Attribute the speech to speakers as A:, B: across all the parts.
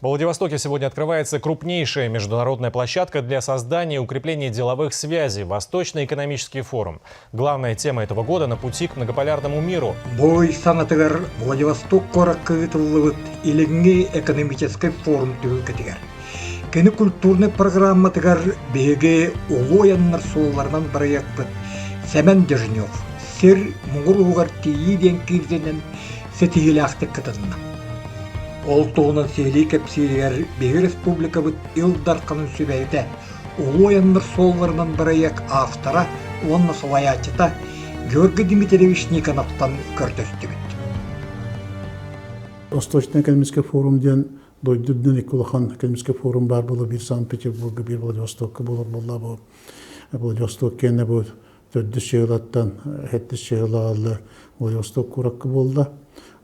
A: В Владивостоке сегодня открывается крупнейшая международная площадка для создания и укрепления деловых связей – Восточный экономический форум. Главная тема этого года – на пути к многополярному миру.
B: Бой санатыгар Владивосток кораккыгытыллыбыт илиңги экономический форум түгүлкетигер. Кені культурный программатыгар беге улояннар соолларынан бараяқпыт Сәмен Дежнев, сер мұғыруғар тейі ден кирденен сетигіліақтық кытынна. Ол тоғынан сейлей кәпсейлер беге республика бұт илдарқанын сөбәйді улояннар соолларынан бараяқ автора, онна солаячыта Георгий Дмитриевич Никоновтан көртөстүбүт.
C: Восточный экономический форум ден дойдуддан экологан экономический форум бар было бир Санкт-Петербурга, бир Владивостокка болар болла бу. Владивосток кене бу 400 жылаттан 700 жылалы Владивосток куракка болду.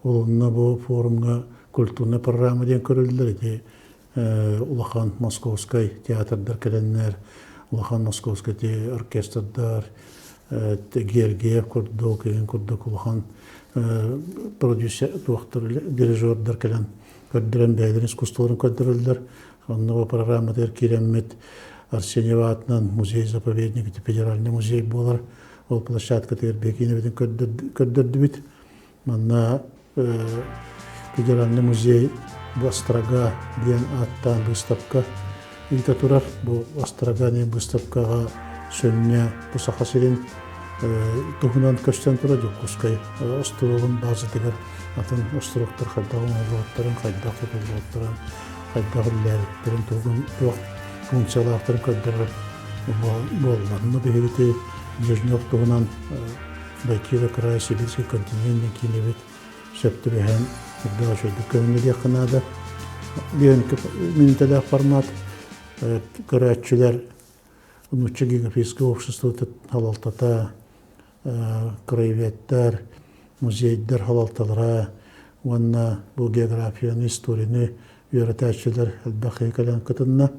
C: Олунна бу форумга культурный программа ден көрүлдүлөр. Улахан Московский театрдар келеннер, Улахан Московский оркестрдар, Гергиев курдук, курдук Улахан продюсер, дирижердар келен көрдүрен бәйлер искусстволарын көрдүрөлдөр. Онного программа дер киреммет Арсеньева атынан музей-заповедник, федеральный музей болар. Ол площадка тер бекинебеден көрдүрдү бит. Манна федеральный музей Острога ден аттан выставка үйті турар. Бұл Острога ден выставкаға сөнне бұсақа серен тұғынан көштен тұра жоқ. Құскай островын базы дегер атын островтар қайдағын олғаттарын, қайдағы олғаттарын, қайдағы ләріктерін тұғын жоқ функциялақтарын көддірір. Болғанны бейгеті Дежнев тұғынан Байкира края Сибирский континенттен кейінебет сөпті бәйін Игдал шөйді көңілі яқынады. Минутелі формат көрәтшілер ұнытшы географическое общество халалтата, краеведтер, музейдер халалталара, онна бұл географияны, историяны үйретәтшілер әлбәқи кәлін күтінна.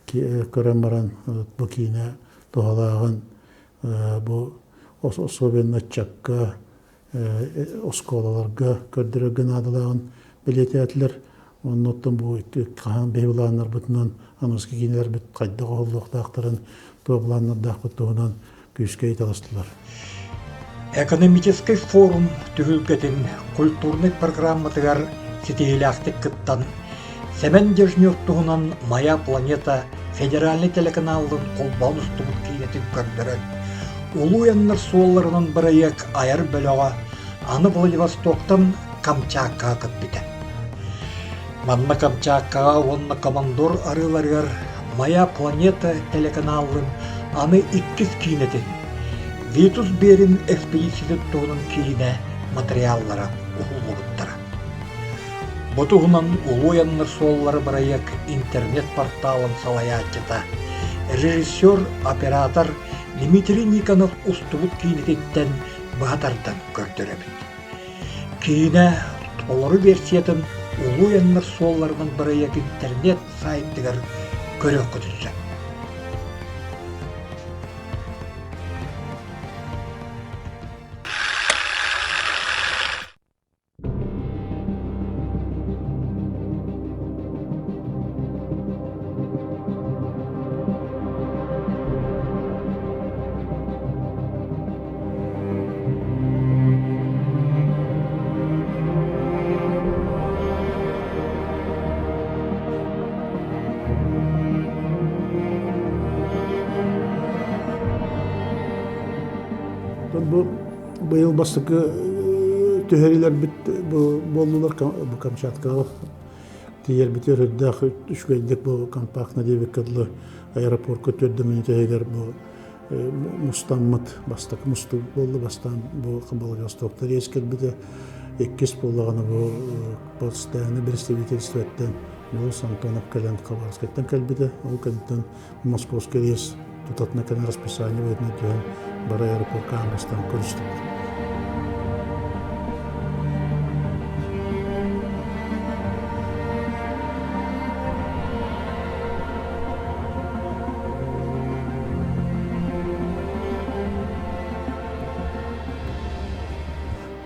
C: Көрәмаран бұл кейіне тұғалағын бұл особенно чакка осколаларга көрдірген адылағын білетәтілер. Оннуттан бұл қаған бейбіланлар бұтынан анысқы кейінер бүт қайдағы олуқтақтарын тоғыланлардақ бұттығынан күйіске еталыстылар.
B: Экономический форум түгілгетін культурный программатығар сетейліақтық кыттан Сәмен Дежнев тұғынан Моя планета федеральный телеканалдың қолбан ұстығыт кейінетін көрдірін. Улуяннар суолларынан бараяк айар бөліға аны Владивостоктан Камчакка кытбіті. Манна Камчаккаға онна командор арыларығар Моя планета телеканалын аны 2 кейінетін. Витус берін экспедициялы тұғының кейіне материаллара ұғылығыттара. Бұтығынан улуяннар суоллары бараяк интернет порталын салаячыта. Режиссер, оператор Дмитрий Никонов устубут кейінететтен бағатардан көрдіребіт. Кейіне толыры версиятын улуяннар суолларынан бараяк интернет сайттығар көрек күтілсі.
C: Быйыл бастықы төхерилер бит болдулар bu Камчаткаға. Тиер битер өддәқ үшкөйдік bu компактна дебек кыдлы аэропортқа 4 минут егер bu мустаммыт бастық мусту болды бастан bu Владивостокта рейс келбіді. 2 болағаны bu постоянный представительство еттен bu Сантонов кәлен Хабаровскаттан келбіді. Ол кәліттен Московский рейс тұтатына кәне расписание өтіне түйен бар аэропортқа аңғыстан көрістік.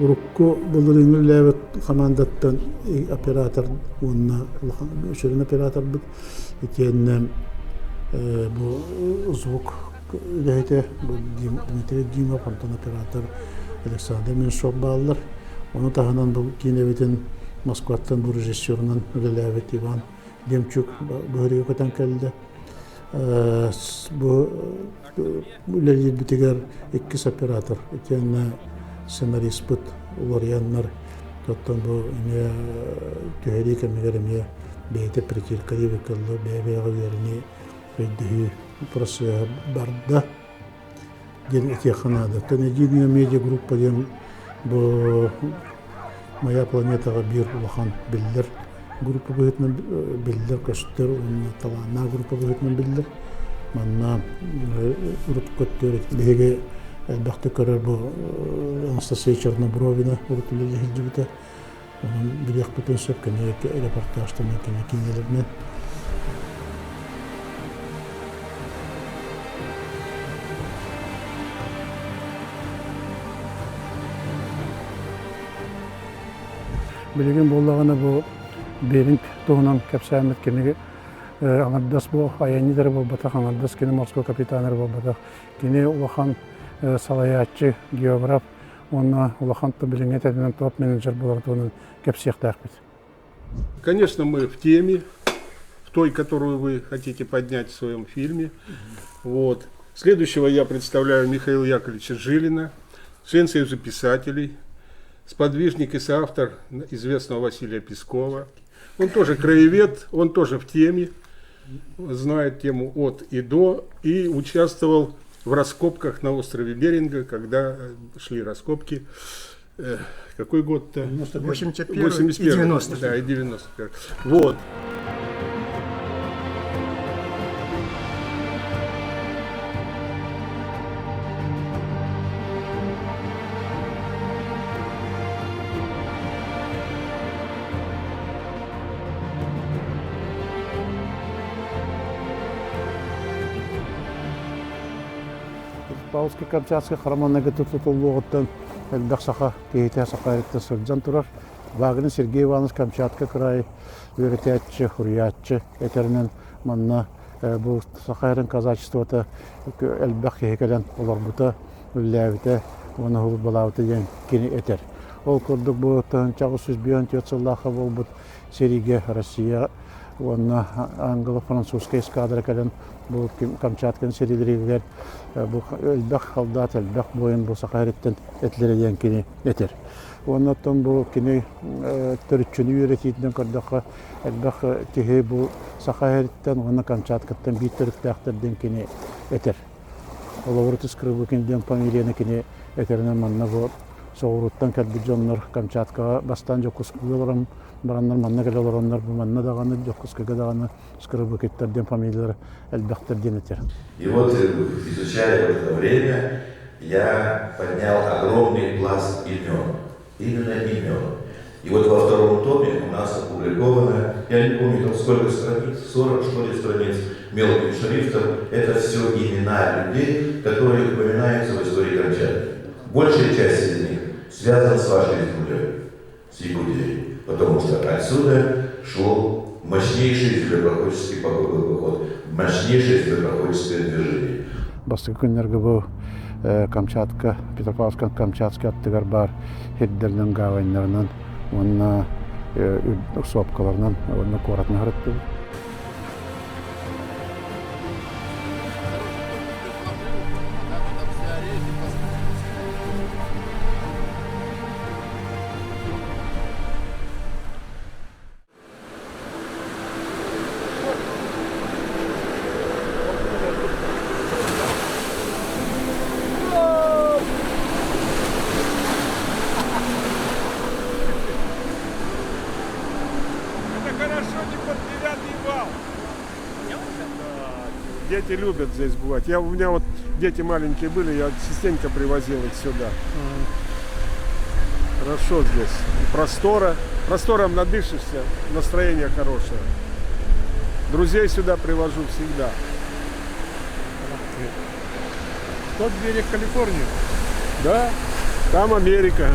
C: Урукку булырынгыр ләбет командаттан оператор онна шөрен оператор бит икенне бу звук дәйте бу Дмитрий Димов антон оператор Александр Меншов баллар. Оны тағынан бұл кинебетін Москваттан бұл режиссерынан үлеләбет Иван Демчук бөхірге көтен кәлді. Бұл үлелер бітігер 2 оператор. Екенне сценарист бұд олар яннар. Тоттан бұл түйері кәмегер әме бейті притиркари векілі бәйбәйға веріне өйдігі просыға барды. Ден әте қанады. Тәнедейдің медиагруппа ден бұл «Моя планетаға бир улахан білдір». Группа бұғытынан білдір, көштер, талана группа бұғытынан білдір. Манна ұрып көттер, беге әлбәқті көрір бұл Анастасия Чернобровина ұрып үлелі хилжібіті. Оның білек бүтін сөп кәне репортажтан кәне кенелерінен.
D: Білеген болағаны бұл берінг туғынан кәпсәмет кенеге аңардас бұл аянидер бұл батақ, аңардас кені Москва капитанер бұл батақ. Кені улахан салаятчы, географ, онна улаханты біліңе тәдінен топ-менеджер болар туғынан кәпсияқтақ бет.
E: Конечно, мы в теме, в той, которую вы хотите поднять в своем фильме. Вот. Следующего я представляю Михаила Яковлевича Жилина, член Союза писателей, сподвижник и соавтор известного Василия Пескова. Он тоже краевед, он тоже в теме, знает тему от и до, и участвовал в раскопках на острове Беринга, когда шли раскопки. Какой год-то?
F: 81 и 90.
E: Да, и 91. Вот.
D: Павловско-Камчатский хараманнага тұтылуғыттан әлбәқ сақа кейті сақайрыкты сұрджан тұрар. Вагин Сергей Иванович Камчатка край, веретятчы, хуриятчы, етерінен манна бұл сақайрын казачествота әлбәқ кейкелен олар бұта, үлләвіті, оны ғыл балауыты ден кені етер. Ол көрдік бұғыттан чағы сүзбейін тетсыллаға бол бұд Сериге, Россия, оны англо-французский эскадра кәлін бұл Камчаткан серилерігер бұл әлбәқ қалдат, әлбәқ бойын бұл сақайреттен әтлереден кені етер. Оннаттан бұл кені түрітчіні үйретейден көрдіқі әлбәқ тихе бұл сақайреттен, оны Камчаткаттан бейт түріктәқтерден кені етер. Олауыр түскірі бұл кенден фамилияны кені етерінен манна бұл соғыруттан кәлбі жонлар Камчаткаға бастан жоққысқыларым бараннар манна кәлі олараннар бұл манна дағаны жоққысқыға дағаны скры букеттерден фамилиялар әлбәқтерден етер.
G: И вот, изучая в это время, я поднял огромный пласт имен, именно имен. И вот во втором томе у нас опубликовано, я не помню там сколько страниц, 40 что ли страниц мелким шрифтом, это все имена людей, которые упоминаются в истории Камчатки. Большая часть из них связана с вашей землей, с Якутией, потому что отсюда шел мощнейший землепроходческий поход, мощнейшее землепроходческое движение.
D: Басты күннерге бұл Камчатка, Петропавловск-Камчатский аттығар бар хеддердің гавайнарынан, онына сопкаларынан, онына қоратына ғырытты.
E: Дети любят здесь бывать. У меня вот дети маленькие были, я частенько привозил их сюда. Хорошо здесь. Простором надышишься, настроение хорошее. Друзей сюда привожу всегда.
F: Тот берег Калифорнии.
E: Да, там Америка.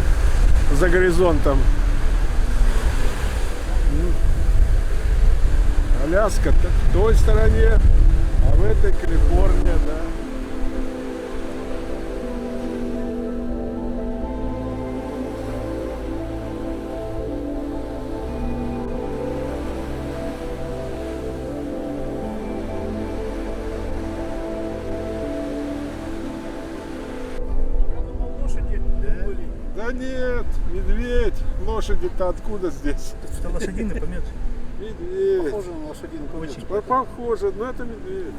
E: за горизонтом. Аляска в той стороне, а в этой Калифорния, да. Да нет, медведь. Лошади-то откуда здесь?
F: Это лошадиный помет.
E: Медведь.
D: Похоже на лошадиный помет.
E: Похоже, но это медведь.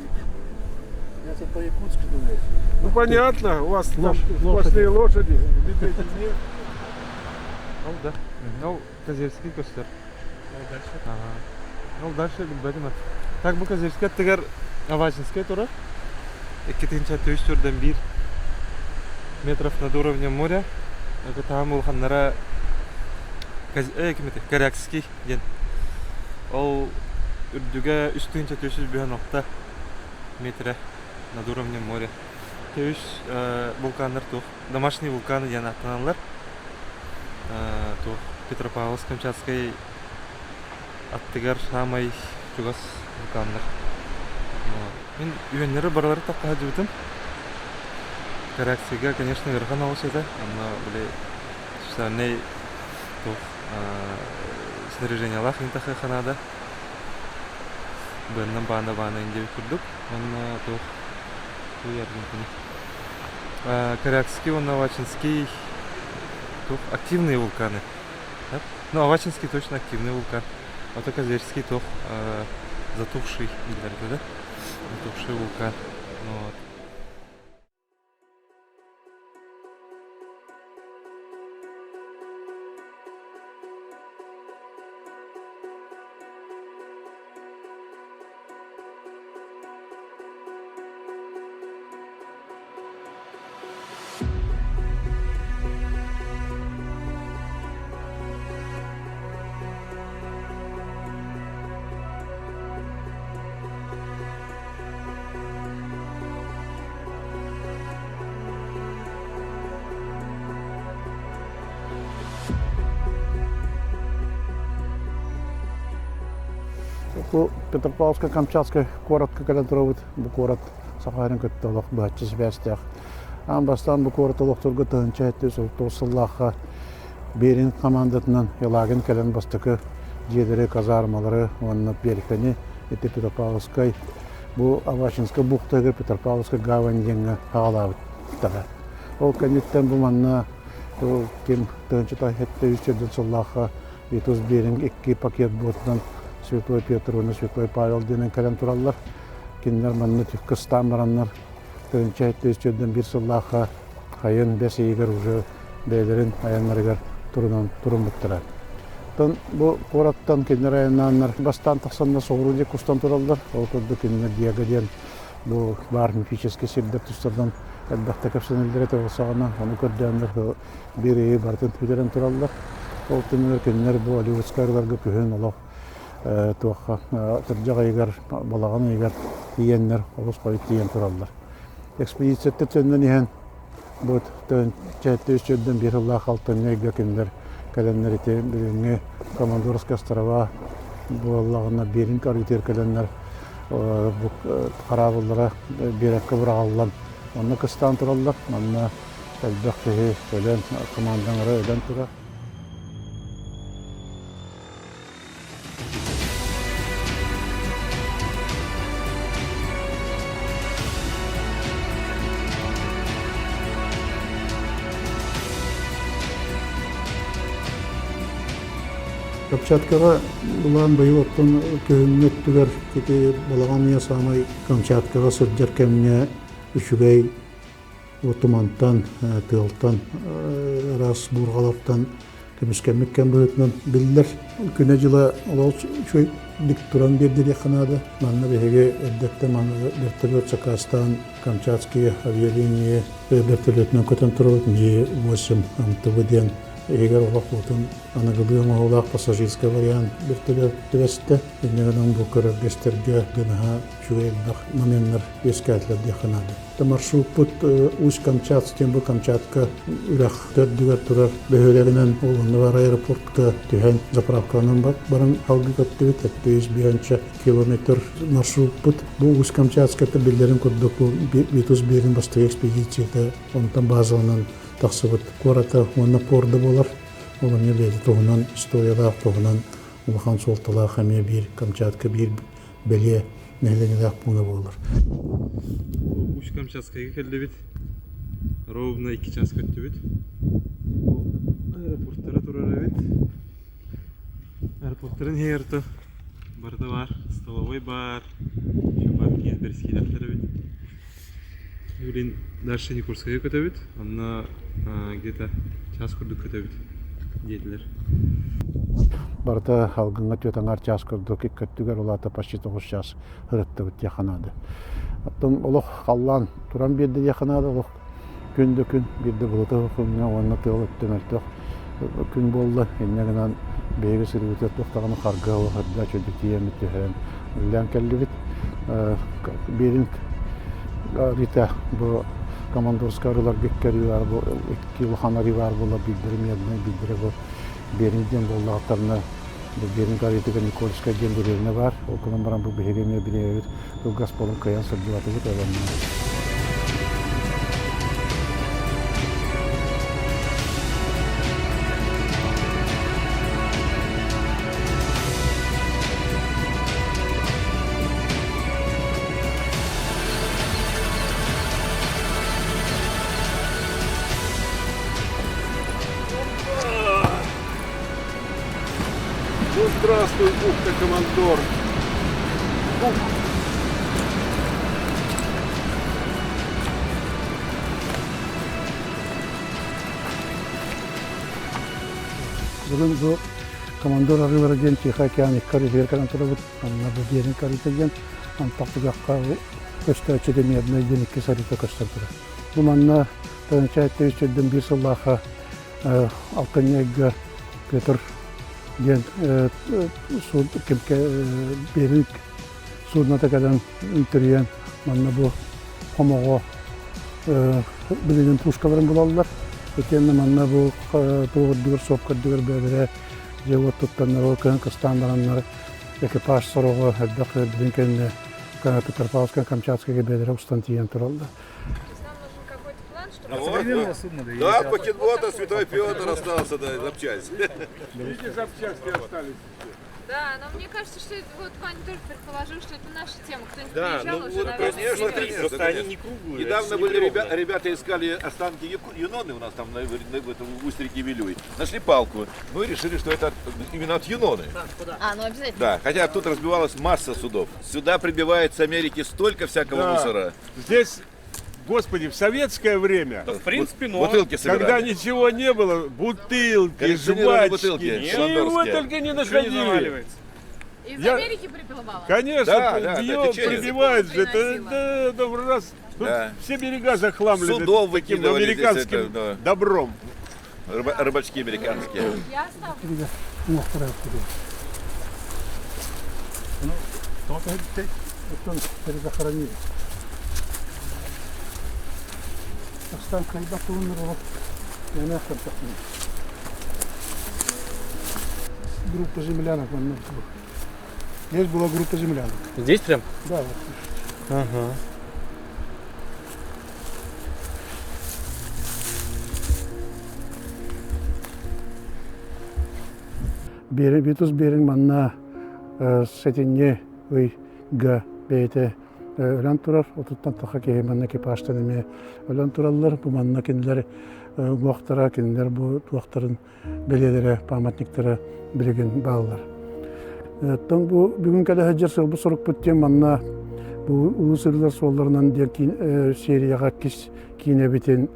D: Я тут по-якутски думаю.
E: Ну понятно, у вас там
D: Лошади.
E: сплошные лошади, медведей нет.
H: Да. Ну, Козельский көстер. Ну, дальше bilmedim. Так, bu Kозельский тегер Авачинская тура. 2-3 метров над уровнем моря. Это там улханнара Корякский ден. Ол үрдүгө 3-4 метра над уровнем моря. Төш вулкандар тух, домашние вулканы ден аттаналар. Тух Петропавловск, Камчатский аттыгар самай чугас вулкандар. Мен үйөннері баралары таққа жүбітім. Корякцияға, конечно, верхан ауыз еді. Амна, біле, специальный снаряжение лах интахы ханада. Бәннен бана индеви күрдік. Онна тух уярдың. Корякский, он Авачинский тух активные вулканы. Ну, Авачинский точно активный вулкан. А то Козельский тух затухший, да? Затухший вулкан. Вот.
D: Бұл Петропавловско-Камчатский коротко калентровыт. Бұл корот Сахарин көттілік бәтчіз бәстіғ. Бастан бұл корот олықтырғы тұғынша әтті соғылаққа берін командатынан елагын кәлін бастықы жедері казармалары онына берікені әтті Петропавловской бұл Авачинскі бұқтығы Петропавловскі гавань деңі қағалауыттығы. Ол кәнеттен бұл манна кем тұғынша тәхетті үстерден соғылаққа етуз берін 2 пакет бұтынан Святой Петр, Святой Павел дenen кәлем тураллар. Кинлер манны Кыстан бараннар. Тырынча әттестерден бір сыллаға қайын бәс егер уже бәйлерін аянларығар тұрын бұттыра. Бұл қораттан кинлер аяннанлар бастан тақсанна соғыру де кустан тураллар. Ол көрді кинлер диагаден бұл бар мифический сирдер тұстардан әлбәқті көпсенелдері тәуілсағына оны көрденлер бір бартын түдерін тураллар. Ол кинлер бұл оливудскайларға күхен олақ туаққа тұржаға егер, балаған егер тиенлер, олыс қойып тиен тұралдар. Экспедициятты төннен еген бұд чәтті үстеден бір ұлла қалтын егер кендер кәленлер еті біріңе Командорск острова бұллағына берін каритер кәленлер қарабылдыра берекке бұрағалылан. Оны қыстан тұралдар, оны әлбәқтігі өлен командаңыры өлен тұра.
C: Камчаткаға бұлан бұйыл оттан күйіннет түгер кеті балаған я самай Камчаткаға сұрджар кәміне үшігей отымантан, тығылтан, рас бұрғалаптан кеміскәмік кәм бұғытынан білдер. Күне жыла олау шөй дик тұран бердер яқынады. Манна бәхеге әлдәтті манна бәртілет Сакастан, Камчатские авиалинии бәртілетінен көтен тұрауыт. Ме 8 амтыбы ден егер олақ болтын анығылығын олақ пассажирский вариант бір тілі түвесті, енегінің бұл көріргестерге гынаға жүгелбақ моменттер ескәтілер деханады. Маршрут бұд Усть-Камчатский, бұл Камчатка үрәқ төрдігер тұрар бөхелегінен олғыны бар аэропортқа түйен заправканың барын халғы көттігіт, 200 километр маршрут бұд. Бұл Усть-Камчатската білдерін көрдік бұл бетуз берін бастығы экспедицияда онтан базалынан тақсыбыт. Кората онына порды болар, олың еледі тоғынан историялақ тоғынан ұлған солтылақ әме бір Камчатка бір бәле нәлігілақ бұны болар.
H: Усть-Камчатскайга келді бит. Ровно 2 час көтті бит. Аэропорттары турары бит. Аэропорттарын херті. Барды бар, столовой бар. Еще бар кенберский дақтары бит. Юлин дальше Никурскайга көті бит. Онна где-то час күрдік көті бит. Дейтілер.
D: Барда халгынга төтаңар час көрдік, көттігер олата почти 9 час хырытты бит яханады. Оттон олох қаллан туран берді яханады, олох күнді күн берді бұлыты күніне онына тығыл өттімелті күн болды. Еннегінен бейгі сіргіті тоқтағаны қарғы олық әрді чөдік тиемі түйен үллән кәлі бит. Берін рита бұл командорска арылар геккері бар, бұл 2 ұлханары бар бұла білдірім едіне білдірі бұл берінден болды ақтарына берін қаритігі Никольская дендереріне бар. Оқылын баран бұл бейгеме бірегір бұл газ болын қаян сұрдываты бұд әвәніне.
E: Ну, здравствуй, бухта-командор.
D: Бүгін бұл командор арылары ден Тиха океаны каритер карантыры бұд, анна бұл дерін каритеген, антақтығаққа көсті әчедемиядына ден 2 сарыта көстір тұры. Бұл манна тәнчә әттеуістерден бір сыллаға алқанияға Петр ден суд кемке берік судната кадан интерьен манна бұл қомаға білеген пушкаларын бұлалылар. Өтенді манна бұл тұғырдығыр, сопқырдығыр бәдірі жауат тұттанлар, ол көн қыстандаранлар, экипаж сұрығы әлдіқ білген кәніне Петропавловска, Камчатскайға бәдірі ұстан тиен тұралды.
I: Современное судно, да? Да, пакетбота Святой Петр остался, да, запчасть.
E: Видите, запчасти остались.
J: Да, но мне кажется, что это, вот Ваня тоже предположил, что это наша тема. Кто-нибудь
I: Да,
J: приезжал
I: ну
J: уже,
I: вот,
J: наверное,
I: конечно,
H: Просто они не круглые.
I: Недавно были ребята искали останки Юноны у нас там в этом устрике Вилюй. Нашли палку. Мы решили, что это именно от Юноны.
J: ну обязательно.
I: Да, хотя тут разбивалась масса судов. Сюда прибивает с Америки столько всякого мусора.
E: Здесь, господи, в советское время,
H: В принципе, но...
I: Бутылки
E: когда
I: собирали.
E: ничего не было, бутылки,
I: Коллекционировали
E: жвачки,
I: бутылки
E: чего
I: шандорские.
E: только не
H: Ничего не
E: находили.
H: заваливается.
J: Из
E: Я-
J: Америки приплывала?
E: Конечно,
I: Да,
E: бьет,
I: течение.
E: прибивает же.
J: Приносила.
E: Это раз. Тут
I: Да.
E: все берега захламлены
I: Судов
E: таким
I: выкидывали здесь
E: американским
I: это, да.
E: добром.
I: Рыбачки американские.
J: Я оставлю.
D: Перезахоронили. Останка ебата умерла. И она отдохнула. Группа землянок. Здесь была группа землянок.
H: Здесь прям?
D: Да, вот.
H: Ага.
D: Битус берин манна сетинне га бейте өлөн турар, отуттан таха кеhe манна экипажтан эме өлөн тураллар, бу манна кинилер уактара, кинилер бу уактарын белелери, памятниктери билеген баалар. Тон бу бүгүн кале хаджар сыл бу сорук бүттен манна бу улус ырлар солларынан дер серияга кийине битен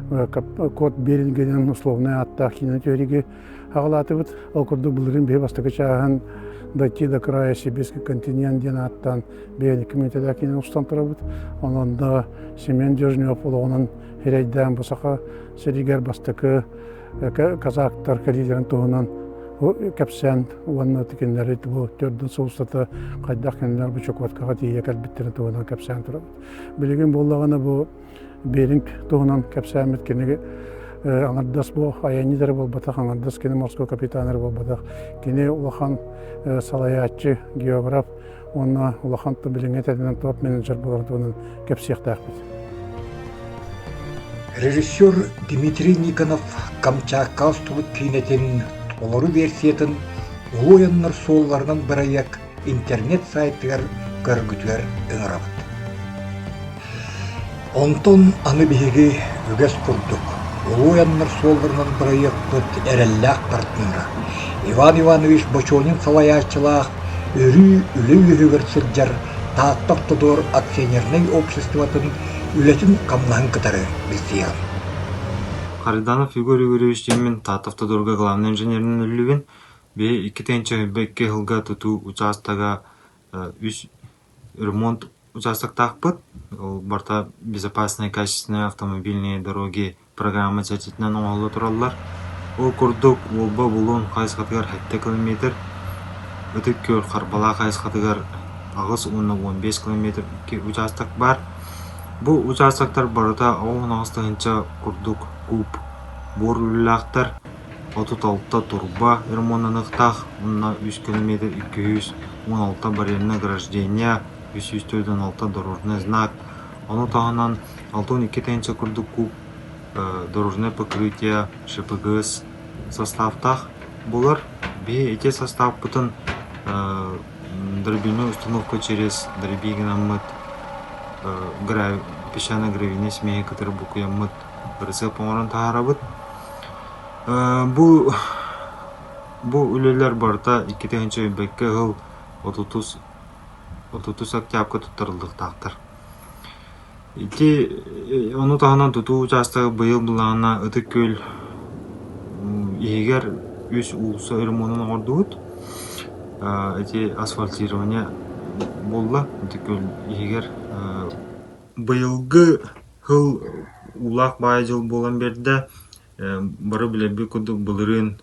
D: код берилгенен условный аттах кине төриге агалатыбыт ол курдук булырын бе бастыгы чаган дойти до края сибирский континент ден аттан бен комитета кине устан турабыт онда Семен Дежнев олонун херейден бусака серигер бастыкы казактар калидерин туунан капсен уанна тикеннери бу төрдүн соустата кайдак кенлер бу чокваткага тие калбиттерин туунан капсен турабыт билеген боллагана бу беринг туунан капсамет кенеге аңардас бу аянидер болбата аңардас кене морской капитанер болбата кене улахан салаятчы географ онна улаханты билиңетеден топ менеджер болардуунун кепсиектаакбит.
B: Режиссер Дмитрий Никонов Камчатка устубут кинетин олору версиятын улуяннар соолларынан бираяк интернет сайттар көргүтүлөр ыңырабыт. Онтон аны биһиги үгес курдук. Улуяннар соолларынан бираяк бут эреллаак партнера. Иван Иванович Бочонин салаячылаах өрү үлөйүгөр сылжар тааттактодор акционерный обществотын үлетін камлан кытары бестиян.
K: Хариданов Егор Юрьевич Демин Татовтодорга главный инженерінің үлігін бе 2-2 жылға тұту участага ремонт участоктақпыт. Ол барта безопасные качественные автомобильные дороги программа чачетінен оңалы тұралар. Ол күрдік олба бұлын қайсқатығар 7 километр, өтік көр қарбала қайсқатығар ағыз 10-15 километр участок бар. Бұл участоктар барыта 19-ынча күрдік куб бор үлілақтар, 36 турба ремонтанықтақ, 3 км 216 барельный ограждения, 316 дорожный знак. Оны тағынан 62-ынча күрдік куб дорожное покрытие ШПГС составтах болар. Бе эти состав бұтын дробильную установку через дробигенамыт песчано-гравийный смея, который букуямыт прицеп оңырын тағарабыт. Бұл үлелер барда 2-ші бәкке ғыл 30 октябрьға тұттырылдық тақтыр. Оны тағынан тұту участығы бұйыл бұлағына үті көл егер үш ұлысы ремонтын ордуыт. Асфальтирование болды. Үті көл егер бұйылғы ғыл улақ бай жыл болан берді. Бары білебі күді бұлырын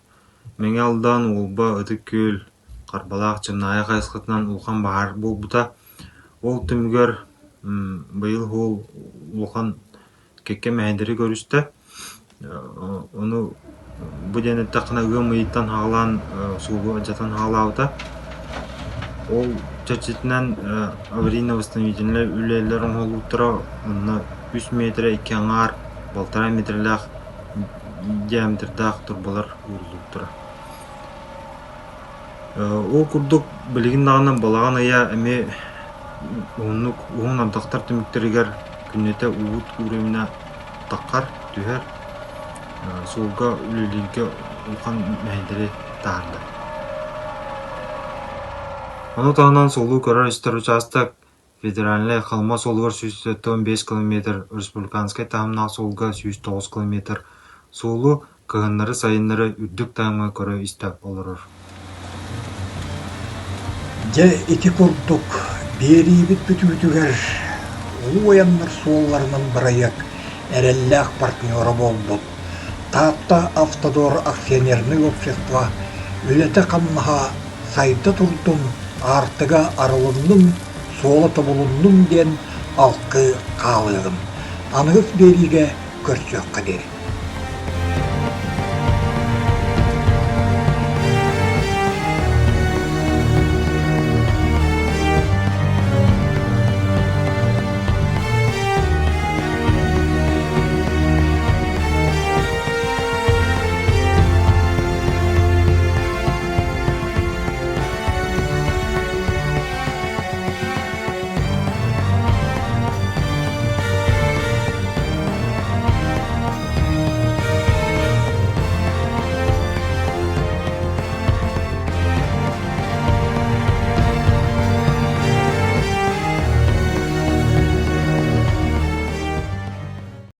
K: мәңе алдан олба үті көл қарбалақ жымнайы қайсқытынан ұлған бағар бол бұта. Ол түмгер бұйыл ғол ұлған кекке мәйдері көрісті. Оны бұдені тақына ғым ұйттан ғалан суғы ажатан ғалауыда. Ол чачетінен аварийно-восстановительный үлелерін ғол ұттыра. 3 метр 2 аңар, 1,5 метрлях диаметрдақ турбалар ұрлықтыра. Ол күрдік білігін дағынан балаған ая әме оғын абдақтар түміктерігер күннеті ұғыт үреміне таққар, түйер, солға үлелерге ұлған мәйдері тағырды. Оны тағынан солу көрер істер участок федеральный қалма солғыр 115 км, республиканскай тағымнақ солға 109 км. Солу кығынлары сайынлары үрдік тағымға көрі істі олырыр.
B: Де ити күрдік бері бит бүтігер ұлы оянлар суолларынан біраяк әрелләқ партнері болды. Таатта автодор акционерный общество үлеті қамнаға сайда тұрдым артыға арылынным сола табылынным ден алқы қалығым. Анығыз беріге көрсөк қадері.